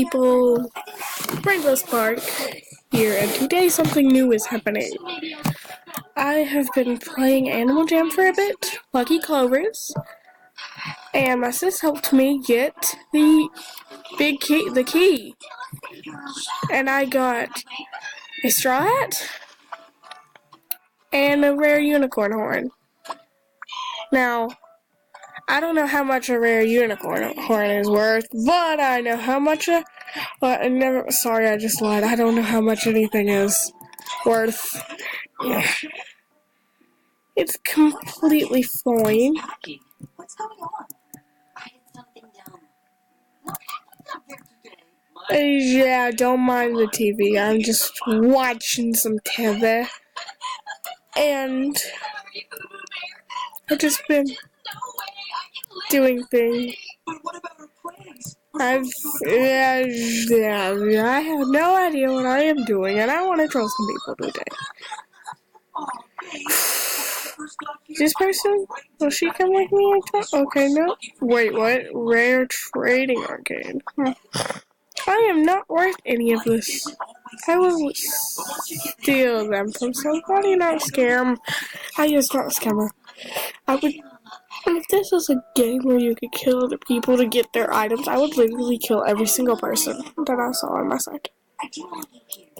people, Rainbow Spark here, and today something new is happening. I have been playing Animal Jam for a bit, Lucky Clovers, and my sis helped me get the key, and I got a straw hat and a rare unicorn horn. Now, I don't know how much a rare unicorn horn is worth, but I know how much sorry, I just lied. I don't know how much anything is worth. It's completely fine. What's going on? I did something dumb. Yeah, don't mind the TV. I'm just watching some TV. And I've just been doing things. I have no idea what I am doing, and I want to troll some people today. This person? Will she come with me? Okay, no. Wait, what? Rare trading arcade. I am not worth any of this. I will steal them from somebody, not scam. I is not a scammer. If this was a game where you could kill other people to get their items, I would literally kill every single person that I saw on my side.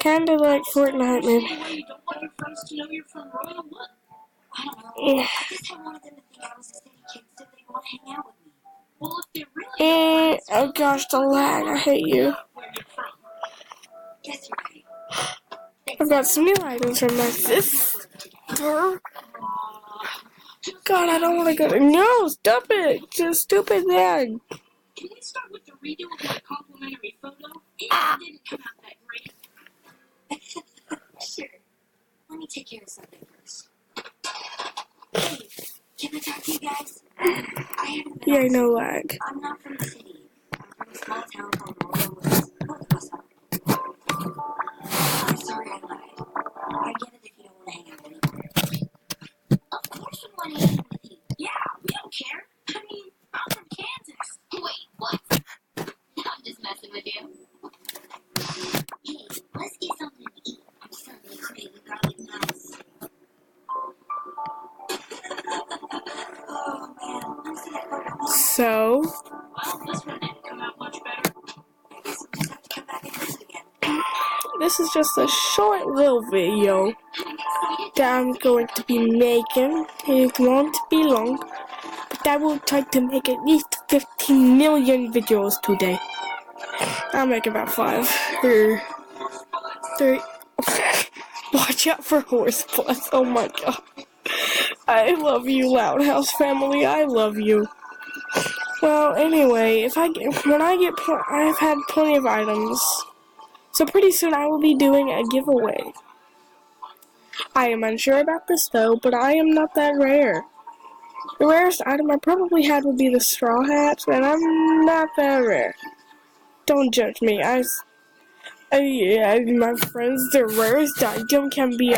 Kinda like Fortnite, man. Yeah. Oh gosh, the lag. I hate you. I've got some new items from my sister. God, I don't want to go to... No, stop it! Just stupid thing. Can we start with the redo of my complimentary photo? It didn't come out that great. Sure. Let me take care of something first. Hey, can I talk to you guys? Yeah, no lag. I'm not from the city. I'm from a small town called Royal Woods, north of us. I'm sorry I lied. I get it if you don't want to hang out anymore. Of course we want to hang out with you. Yeah, we don't care. I mean, I'm from Kansas. Wait, what? I'm just messing with you. Hey, let's get something to eat. I'm starting to crave a garlic nuts. Oh man, I'm seeing a photo. So, Well, this one didn't come out much better. I guess we'll just have to come back and do it again. this is just a short little video that I'm going to be making. It won't be long, but I will try to make at least 15 million videos today. I'll make about 5 or 3. Watch out for Horse Plus. Oh my god. I love you, Loud House family. I love you. Well, anyway, I've had plenty of items. So pretty soon I will be doing a giveaway. I am unsure about this though, but I am not that rare. The rarest item I probably had would be the straw hat, and I'm not that rare. Don't judge me. My friends, the rarest item can be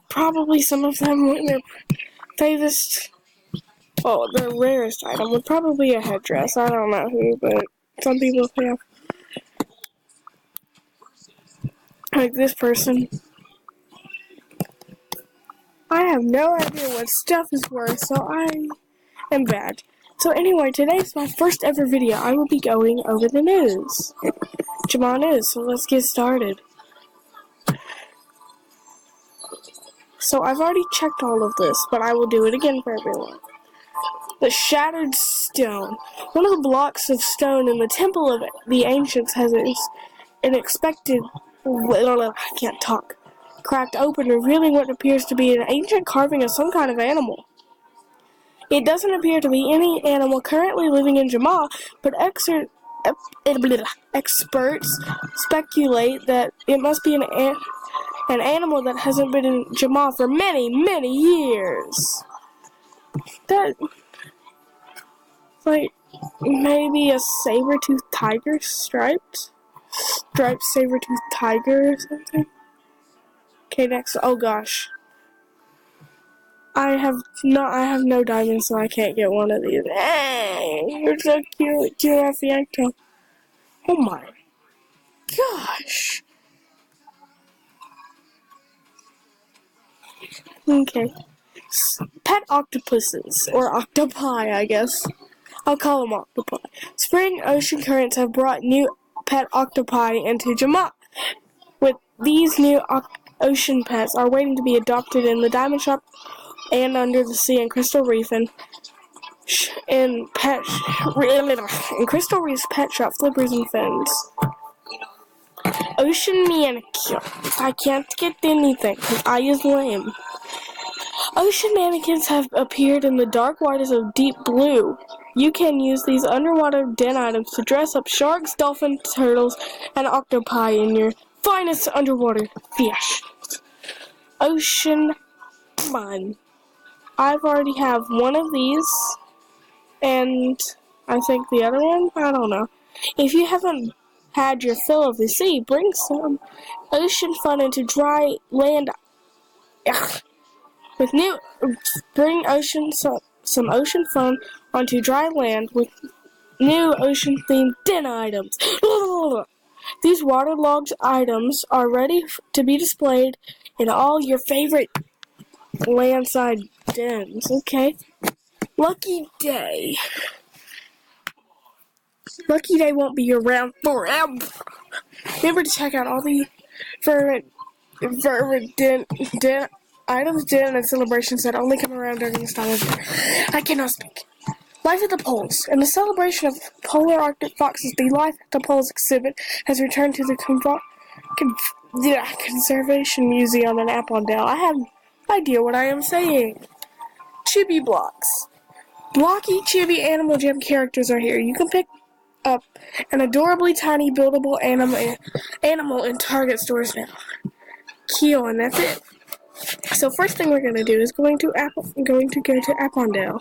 probably some of them when their favorite. Oh, the rarest item would probably be a headdress. I don't know who, but some people have. Like this person. I have no idea what stuff is worth, so I am bad. So anyway, today's my first ever video. I will be going over the news. Jamaa News, so let's get started. So I've already checked all of this, but I will do it again for everyone. The Shattered Stone. One of the blocks of stone in the Temple of the Ancients has an unexpected... I can't talk. Cracked open, revealing what appears to be an ancient carving of some kind of animal. It doesn't appear to be any animal currently living in Jamaa, but experts speculate that it must be an animal that hasn't been in Jamaa for many, many years. That, like, maybe a saber-toothed tiger, striped saber-toothed tiger or something. Okay, next. Oh gosh. I have no diamonds, so I can't get one of these. Hey, you're so cute, Girafianto. Oh my gosh. Okay. Pet octopuses, or octopi, I guess. I'll call them octopi. Spring ocean currents have brought new pet octopi into Jama. With these new ocean pets are waiting to be adopted in the Diamond Shop and Under the Sea and Crystal Reef and in Crystal Reef's pet shop, Flippers and Fins. Ocean manicure. I can't get anything because I is lame. Ocean mannequins have appeared in the dark waters of deep blue. You can use these underwater den items to dress up sharks, dolphins, turtles, and octopi in your finest underwater fish. Ocean fun. I've already have one of these, and I think the other one, I don't know. If you haven't had your fill of the sea, bring some ocean fun into dry land. With new, bring some ocean fun onto dry land with new ocean-themed den items. These waterlogged items are ready to be displayed in all your favorite landside dens. Okay. Lucky Day. Lucky Day won't be around forever. Remember to check out all the favorite den items, den, and celebrations that only come around during this time of year. I cannot speak. Life at the Poles. In the celebration of polar Arctic foxes, the Life at the Poles exhibit has returned to the Conservation Museum in Appondale. I have no idea what I am saying. Chibi blocks. Blocky Chibi Animal Jam characters are here. You can pick up an adorably tiny buildable animal in Target stores now. Keel, and that's it. So first thing we're gonna do is going to go to Appondale.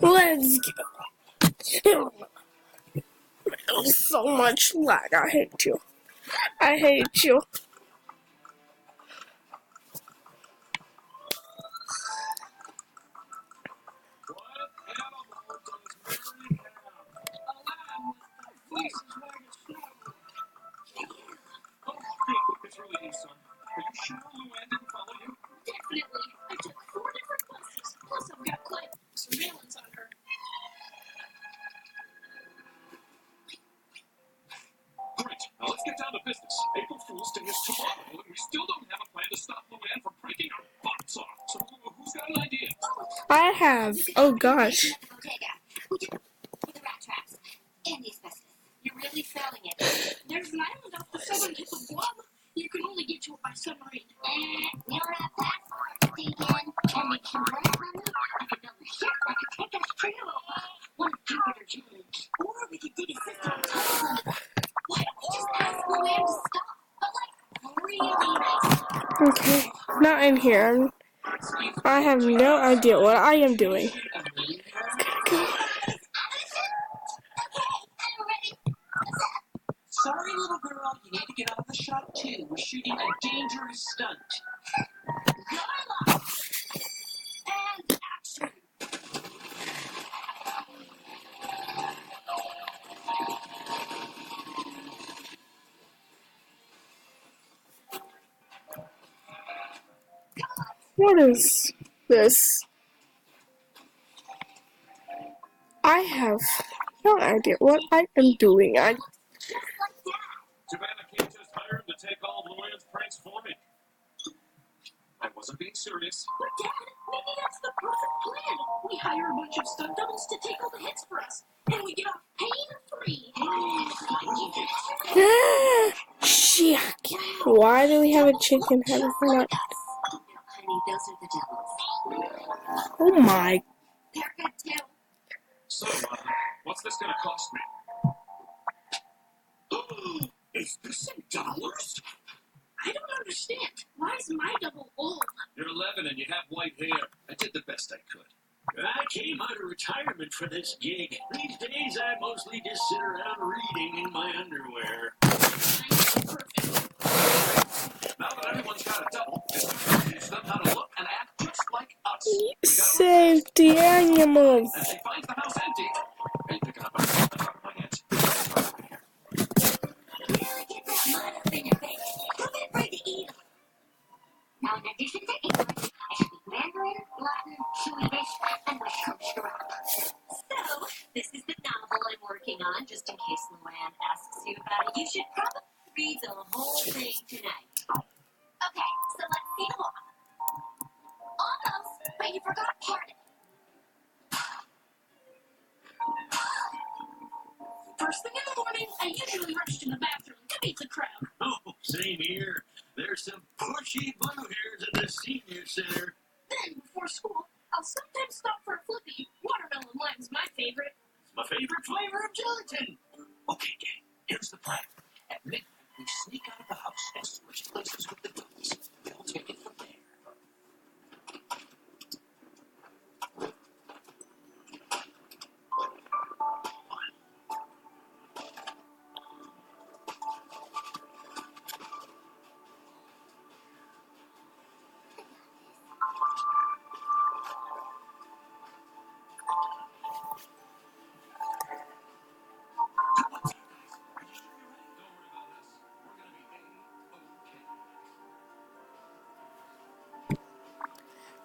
Let's go. So much lag. I hate you. I hate you. Definitely. I took 4 different buses. Plus, I've got quite surveillance on her. Great. Now let's get down to business. April Fool's Day is tomorrow, and we still don't have a plan to stop Luann from breaking our butts off. So who's got an idea? I have. Oh gosh. We did with the rat traps and the asbestos. You're really selling it. There's an island off the southern tip of Guam. You can only get to it by submarine. We don't have passports, Deacon. And we can run it from it. I could build a ship that could take us trailer. One of Jupiter Juniors. Or we could dig a system of tunnels. Why don't we just ask Luann to stop? But like, really nice. Okay. Not in here. I have no idea what I am doing. Sorry, little girl, you need to get out of the shop too. We're shooting a dangerous stunt. Lila! And action! What is this? I have no idea what I am doing. Too bad I can't just hire him to take all of Luann's pranks for me. I wasn't being serious. But Dad, maybe that's the perfect plan. We hire a bunch of stunt doubles to take all the hits for us, and we get off pain-free. Shit. Why do we have a chicken head for that? Honey, those are the devils. Oh my. They're good too. So, what's this gonna cost me? Is this in dollars? I don't understand. Why is my double old? You're 11 and you have white hair. I did the best I could. I came out of retirement for this gig. These days I mostly just sit around reading in my underwear. Now that everyone's got a double, it's time to teach them how to look and act just like us. Save the animals. And she finds the house empty. Ain't picking up a working on, just in case Luann asks you about it. You should probably read the whole thing tonight. Okay, so let's see the law. Almost, but you forgot part of it. First thing in the morning, I usually rush to the bathroom to beat the crowd. Oh, same here. There's some pushy blue hairs at the senior center. Then, before school, I'll sometimes stop for a flippy. Watermelon lime's my favorite. It's my favorite flavor of gelatin. Okay, gang, here's the plan. At midnight, we sneak out of the house and switch places with the dogs. We'll take it from there.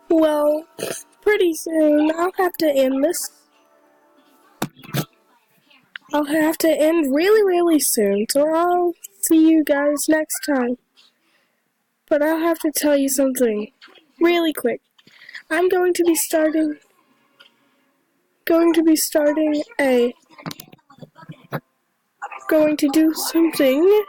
Well, pretty soon I'll have to end this. I'll have to end really soon, so I'll see you guys next time. But I'll have to tell you something really quick. I'm going to be starting going to do something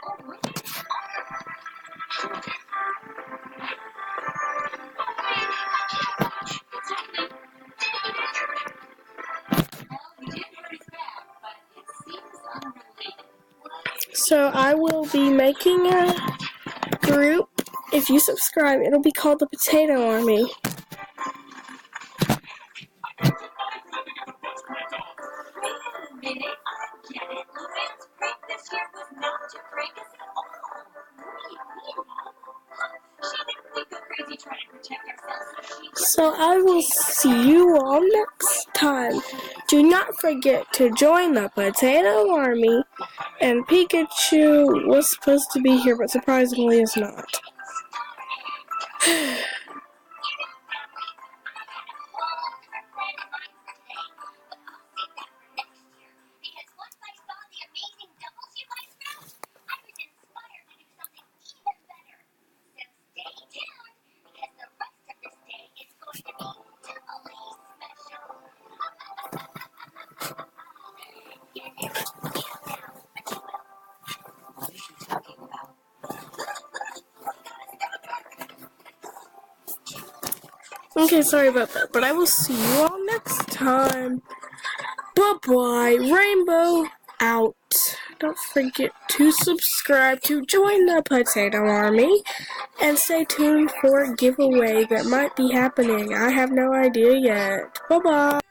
so I will be making a group. If you subscribe, it'll be called the Potato Army. So I will see you all next time. Do not forget to join the Potato Army. And Pikachu was supposed to be here, but surprisingly is not. Okay, sorry about that, but I will see you all next time. Bye-bye. Rainbow out. Don't forget to subscribe to join the Potato Army, and stay tuned for a giveaway that might be happening. I have no idea yet. Bye-bye.